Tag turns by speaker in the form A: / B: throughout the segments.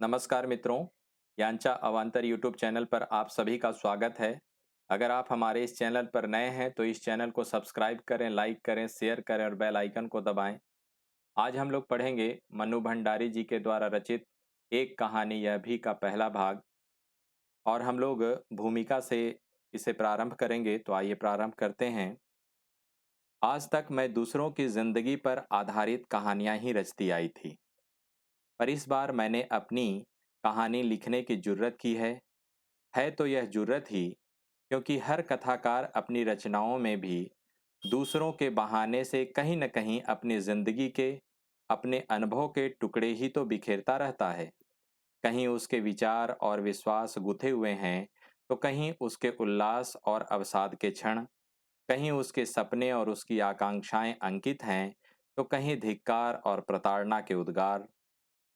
A: नमस्कार मित्रों, यांचा अवांतर यूट्यूब चैनल पर आप सभी का स्वागत है। अगर आप हमारे इस चैनल पर नए हैं तो इस चैनल को सब्सक्राइब करें, लाइक करें, शेयर करें और बेल आइकन को दबाएं। आज हम लोग पढ़ेंगे मन्नू भंडारी जी के द्वारा रचित एक कहानी यह भी का पहला भाग। और हम लोग भूमिका से इसे प्रारंभ करेंगे, तो आइए प्रारंभ करते हैं। आज तक मैं दूसरों की जिंदगी पर आधारित कहानियां ही रचती आई थी, पर इस बार मैंने अपनी कहानी लिखने की जुर्रत की है तो यह जुर्रत ही क्योंकि हर कथाकार अपनी रचनाओं में भी दूसरों के बहाने से कहीं न कहीं अपनी जिंदगी के, अपने अनुभव के टुकड़े ही तो बिखेरता रहता है। कहीं उसके विचार और विश्वास गुथे हुए हैं, तो कहीं उसके उल्लास और अवसाद के क्षण, कहीं उसके सपने और उसकी आकांक्षाएं अंकित हैं, तो कहीं धिक्कार और प्रताड़ना के उद्गार।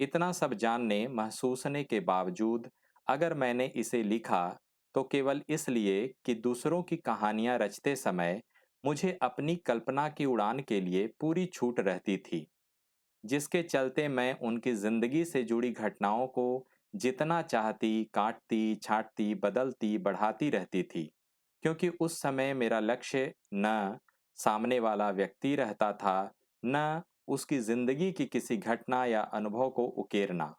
A: इतना सब जानने महसूसने के बावजूद अगर मैंने इसे लिखा, तो केवल इसलिए कि दूसरों की कहानियां रचते समय मुझे अपनी कल्पना की उड़ान के लिए पूरी छूट रहती थी, जिसके चलते मैं उनकी जिंदगी से जुड़ी घटनाओं को जितना चाहती काटती छांटती बदलती बढ़ाती रहती थी, क्योंकि उस समय मेरा लक्ष्य न सामने वाला व्यक्ति रहता था, न उसकी जिंदगी की किसी घटना या अनुभव को उकेरना।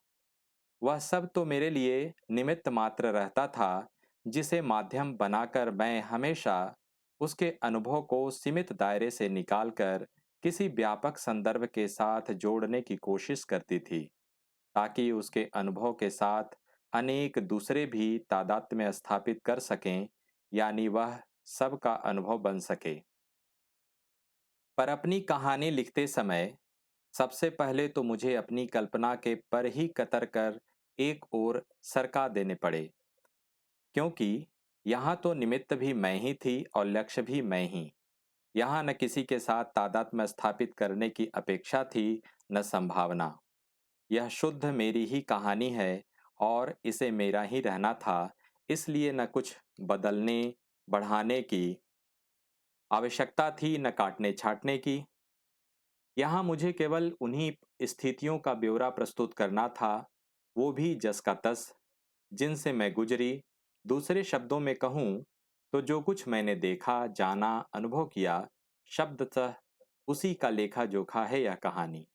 A: वह सब तो मेरे लिए निमित्त मात्र रहता था, जिसे माध्यम बनाकर मैं हमेशा उसके अनुभव को सीमित दायरे से निकालकर किसी व्यापक संदर्भ के साथ जोड़ने की कोशिश करती थी, ताकि उसके अनुभव के साथ अनेक दूसरे भी तादात्म्य में स्थापित कर सकें, यानी वह सबका अनुभव बन सके। पर अपनी कहानी लिखते समय सबसे पहले तो मुझे अपनी कल्पना के पर ही कतर कर एक ओर सरका देने पड़े, क्योंकि यहाँ तो निमित्त भी मैं ही थी और लक्ष्य भी मैं ही। यहाँ न किसी के साथ तादात्म्य स्थापित करने की अपेक्षा थी, न संभावना। यह शुद्ध मेरी ही कहानी है और इसे मेरा ही रहना था, इसलिए न कुछ बदलने बढ़ाने की आवश्यकता थी, न काटने छाटने की। यहाँ मुझे केवल उन्हीं स्थितियों का ब्यौरा प्रस्तुत करना था, वो भी जस का तस, जिनसे मैं गुजरी। दूसरे शब्दों में कहूँ तो जो कुछ मैंने देखा, जाना, अनुभव किया, शब्दतः उसी का लेखा जोखा है यह कहानी।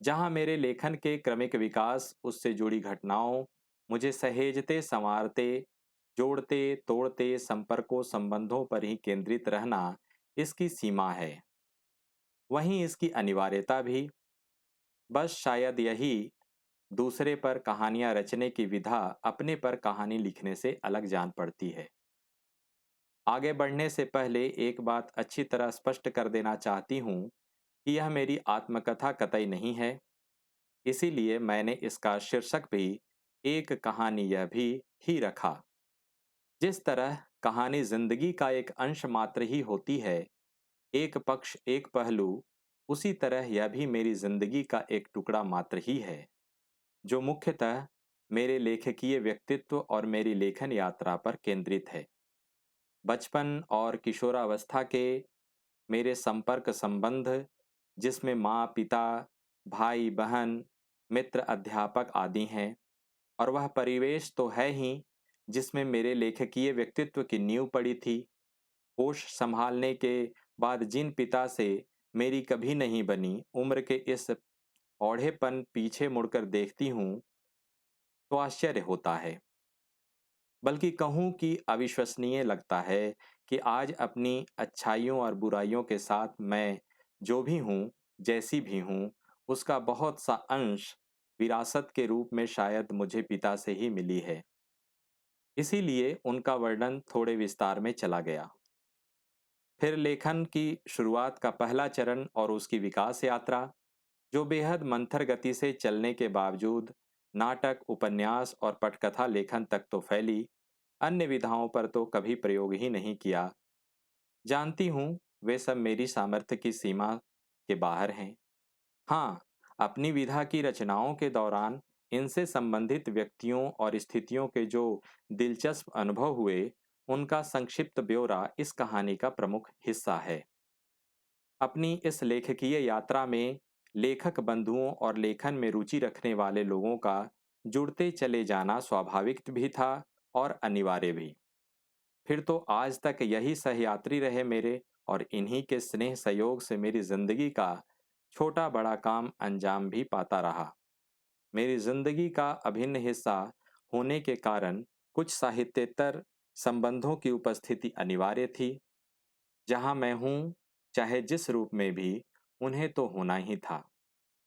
A: जहाँ मेरे लेखन के क्रमिक विकास, उससे जुड़ी घटनाओं मुझे सहेजते संवारते, जोड़ते तोड़ते संपर्कों संबंधों पर ही केंद्रित रहना इसकी सीमा है, वहीं इसकी अनिवार्यता भी। बस शायद यही दूसरे पर कहानियां रचने की विधा अपने पर कहानी लिखने से अलग जान पड़ती है। आगे बढ़ने से पहले एक बात अच्छी तरह स्पष्ट कर देना चाहती हूँ कि यह मेरी आत्मकथा कतई नहीं है, इसीलिए मैंने इसका शीर्षक भी एक कहानी यह भी ही रखा। जिस तरह कहानी जिंदगी का एक अंश मात्र ही होती है, एक पक्ष एक पहलू, उसी तरह यह भी मेरी जिंदगी का एक टुकड़ा मात्र ही है, जो मुख्यतः मेरे लेखकीय व्यक्तित्व और मेरी लेखन यात्रा पर केंद्रित है। बचपन और किशोरावस्था के मेरे संपर्क संबंध, जिसमें माँ पिता, भाई बहन, मित्र अध्यापक आदि हैं, और वह परिवेश तो है ही जिसमें मेरे लेखकीय व्यक्तित्व की नींव पड़ी थी। होश संभालने के बाद जिन पिता से मेरी कभी नहीं बनी, उम्र के इस औढ़ेपन पीछे मुड़कर देखती हूँ तो आश्चर्य होता है, बल्कि कहूँ कि अविश्वसनीय लगता है कि आज अपनी अच्छाइयों और बुराइयों के साथ मैं जो भी हूँ, जैसी भी हूँ, उसका बहुत सा अंश विरासत के रूप में शायद मुझे पिता से ही मिली है। इसीलिए उनका वर्णन थोड़े विस्तार में चला गया। फिर लेखन की शुरुआत का पहला चरण और उसकी विकास यात्रा, जो बेहद मंथर गति से चलने के बावजूद नाटक, उपन्यास और पटकथा लेखन तक तो फैली, अन्य विधाओं पर तो कभी प्रयोग ही नहीं किया। जानती हूँ वे सब मेरी सामर्थ्य की सीमा के बाहर हैं। हाँ, अपनी विधा की रचनाओं के दौरान इनसे संबंधित व्यक्तियों और स्थितियों के जो दिलचस्प अनुभव हुए, उनका संक्षिप्त ब्यौरा इस कहानी का प्रमुख हिस्सा है। अपनी इस लेखकीय यात्रा में लेखक बंधुओं और लेखन में रुचि रखने वाले लोगों का जुड़ते चले जाना स्वाभाविक भी था और अनिवार्य भी। फिर तो आज तक यही सहयात्री रहे मेरे, और इन्हीं के स्नेह सहयोग से मेरी जिंदगी का छोटा बड़ा काम अंजाम भी पाता रहा। मेरी जिंदगी का अभिन्न हिस्सा होने के कारण कुछ साहित्येतर संबंधों की उपस्थिति अनिवार्य थी। जहाँ मैं हूँ, चाहे जिस रूप में भी, उन्हें तो होना ही था।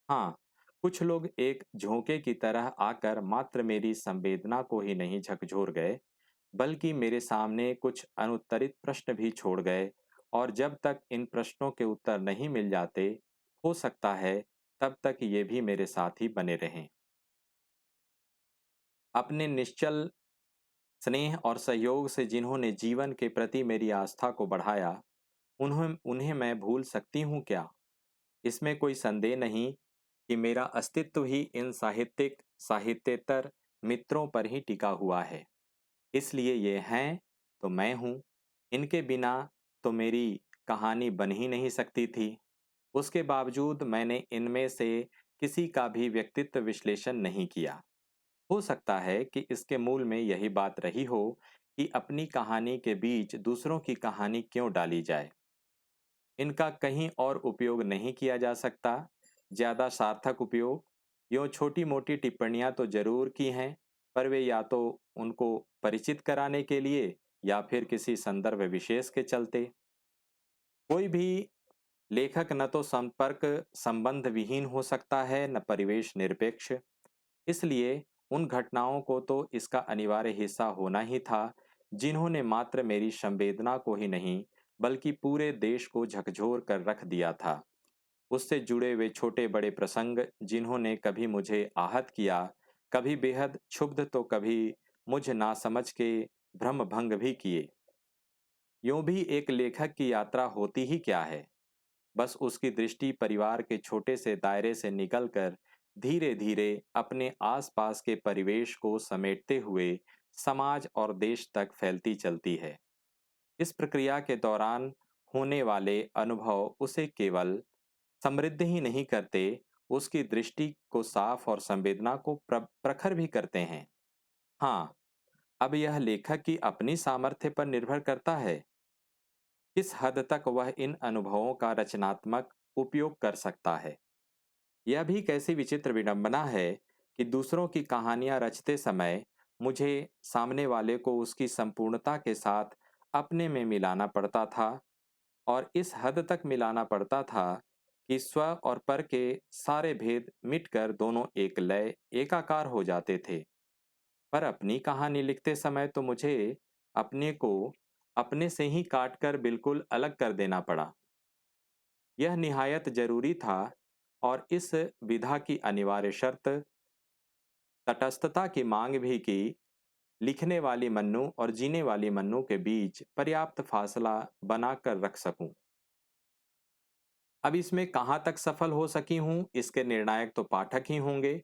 A: हाँ, कुछ लोग एक झोंके की तरह आकर मात्र मेरी संवेदना को ही नहीं झकझोर गए, बल्कि मेरे सामने कुछ अनुत्तरित प्रश्न भी छोड़ गए, और जब तक इन प्रश्नों के उत्तर नहीं मिल जाते, हो सकता है तब तक ये भी मेरे साथ ही बने रहें। अपने निश्चल स्नेह और सहयोग से जिन्होंने जीवन के प्रति मेरी आस्था को बढ़ाया, उन्हें उन्हें मैं भूल सकती हूँ क्या? इसमें कोई संदेह नहीं कि मेरा अस्तित्व ही इन साहित्येतर मित्रों पर ही टिका हुआ है। इसलिए ये हैं तो मैं हूँ। इनके बिना तो मेरी कहानी बन ही नहीं सकती थी। उसके बावजूद मैंने इनमें से किसी का भी व्यक्तित्व विश्लेषण नहीं किया। हो सकता है कि इसके मूल में यही बात रही हो कि अपनी कहानी के बीच दूसरों की कहानी क्यों डाली जाए। इनका कहीं और उपयोग नहीं किया जा सकता, ज्यादा सार्थक उपयोग। यूँ छोटी मोटी टिप्पणियां तो जरूर की हैं, पर वे या तो उनको परिचित कराने के लिए या फिर किसी संदर्भ विशेष के चलते। कोई भी लेखक न तो संपर्क संबंध विहीन हो सकता है, न परिवेश निरपेक्ष। इसलिए उन घटनाओं को तो इसका अनिवार्य हिस्सा होना ही था, जिन्होंने मात्र मेरी संवेदना को ही नहीं, बल्कि पूरे देश को झकझोर कर रख दिया था। उससे जुड़े वे छोटे बड़े प्रसंग, जिन्होंने कभी मुझे आहत किया, कभी बेहद क्षुब्ध, तो कभी मुझ नासमझ के भ्रम भंग भी किए। यूं भी एक लेखक की यात्रा होती ही क्या है? बस उसकी दृष्टि परिवार के छोटे से दायरे से निकलकर धीरे धीरे अपने आसपास के परिवेश को समेटते हुए समाज और देश तक फैलती चलती है। इस प्रक्रिया के दौरान होने वाले अनुभव उसे केवल समृद्ध ही नहीं करते, उसकी दृष्टि को साफ और संवेदना को प्रखर भी करते हैं। हाँ, अब यह लेखक की अपनी सामर्थ्य पर निर्भर करता है, किस हद तक वह इन अनुभवों का रचनात्मक उपयोग कर सकता है। यह भी कैसी विचित्र विडंबना है कि दूसरों की कहानियां रचते समय मुझे सामने वाले को उसकी संपूर्णता के साथ अपने में मिलाना पड़ता था, और इस हद तक मिलाना पड़ता था कि स्व और पर के सारे भेद मिटकर दोनों एक लय एकाकार हो जाते थे। पर अपनी कहानी लिखते समय तो मुझे अपने को अपने से ही काटकर बिल्कुल अलग कर देना पड़ा। यह निहायत जरूरी था, और इस विधा की अनिवार्य शर्त तटस्थता की मांग भी की, लिखने वाली मन्नू और जीने वाली मन्नू के बीच पर्याप्त फासला बनाकर रख सकूं। अब इसमें कहाँ तक सफल हो सकी हूँ, इसके निर्णायक तो पाठक ही होंगे।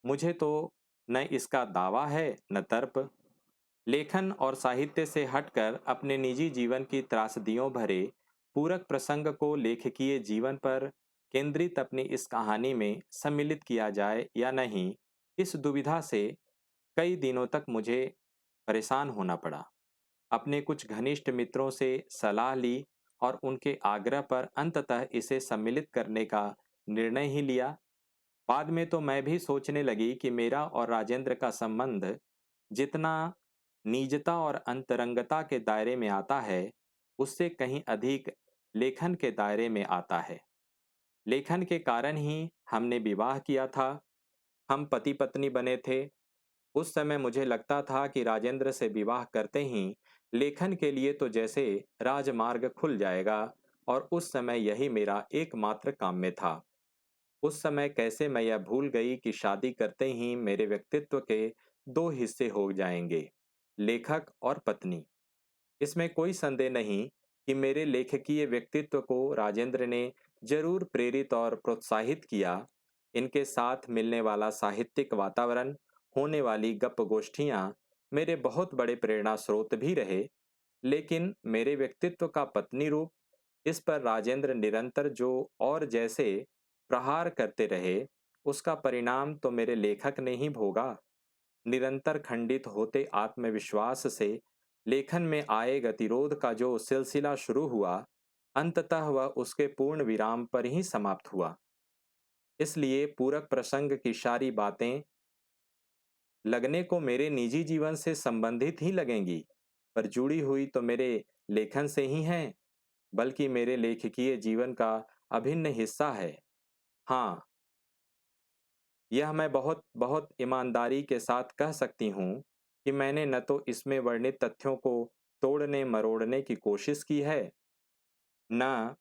A: मुझे तो न इसका दावा है न तर्क। लेखन और साहित्य से हटकर अपने निजी जीवन की त्रासदियों भरे पूरक प्रसंग को लेखकीय जीवन पर केंद्रित अपनी इस कहानी में सम्मिलित किया जाए या नहीं, इस दुविधा से कई दिनों तक मुझे परेशान होना पड़ा। अपने कुछ घनिष्ठ मित्रों से सलाह ली और उनके आग्रह पर अंततः इसे सम्मिलित करने का निर्णय ही लिया। बाद में तो मैं भी सोचने लगी कि मेरा और राजेंद्र का संबंध जितना निजता और अंतरंगता के दायरे में आता है, उससे कहीं अधिक लेखन के दायरे में आता है। लेखन के कारण ही हमने विवाह किया था, हम पति पत्नी बने थे। उस समय मुझे लगता था कि राजेंद्र से विवाह करते ही लेखन के लिए तो जैसे राजमार्ग खुल जाएगा, और उस समय यही मेरा एकमात्र काम में था। उस समय कैसे मैं यह भूल गई कि शादी करते ही मेरे व्यक्तित्व के दो हिस्से हो जाएंगे, लेखक और पत्नी। इसमें कोई संदेह नहीं कि मेरे लेखकीय व्यक्तित्व को राजेंद्र ने जरूर प्रेरित और प्रोत्साहित किया। इनके साथ मिलने वाला साहित्यिक वातावरण, होने वाली गप गोष्ठियां मेरे बहुत बड़े प्रेरणा स्रोत भी रहे। लेकिन मेरे व्यक्तित्व का पत्नी रूप, इस पर राजेंद्र निरंतर जो और जैसे प्रहार करते रहे, उसका परिणाम तो मेरे लेखक ने ही भोगा। निरंतर खंडित होते आत्मविश्वास से लेखन में आए गतिरोध का जो सिलसिला शुरू हुआ, अंततः वह उसके पूर्ण विराम पर ही समाप्त हुआ। इसलिए पूरक प्रसंग की सारी बातें लगने को मेरे निजी जीवन से संबंधित ही लगेंगी, पर जुड़ी हुई तो मेरे लेखन से ही हैं, बल्कि मेरे लेखकीय जीवन का अभिन्न हिस्सा है। हाँ, यह मैं बहुत बहुत ईमानदारी के साथ कह सकती हूँ कि मैंने न तो इसमें वर्णित तथ्यों को तोड़ने मरोड़ने की कोशिश की है, न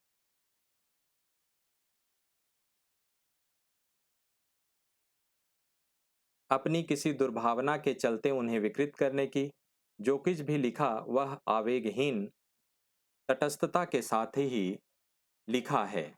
A: अपनी किसी दुर्भावना के चलते उन्हें विकृत करने की। जो कुछ भी लिखा वह आवेगहीन तटस्थता के साथ ही लिखा है।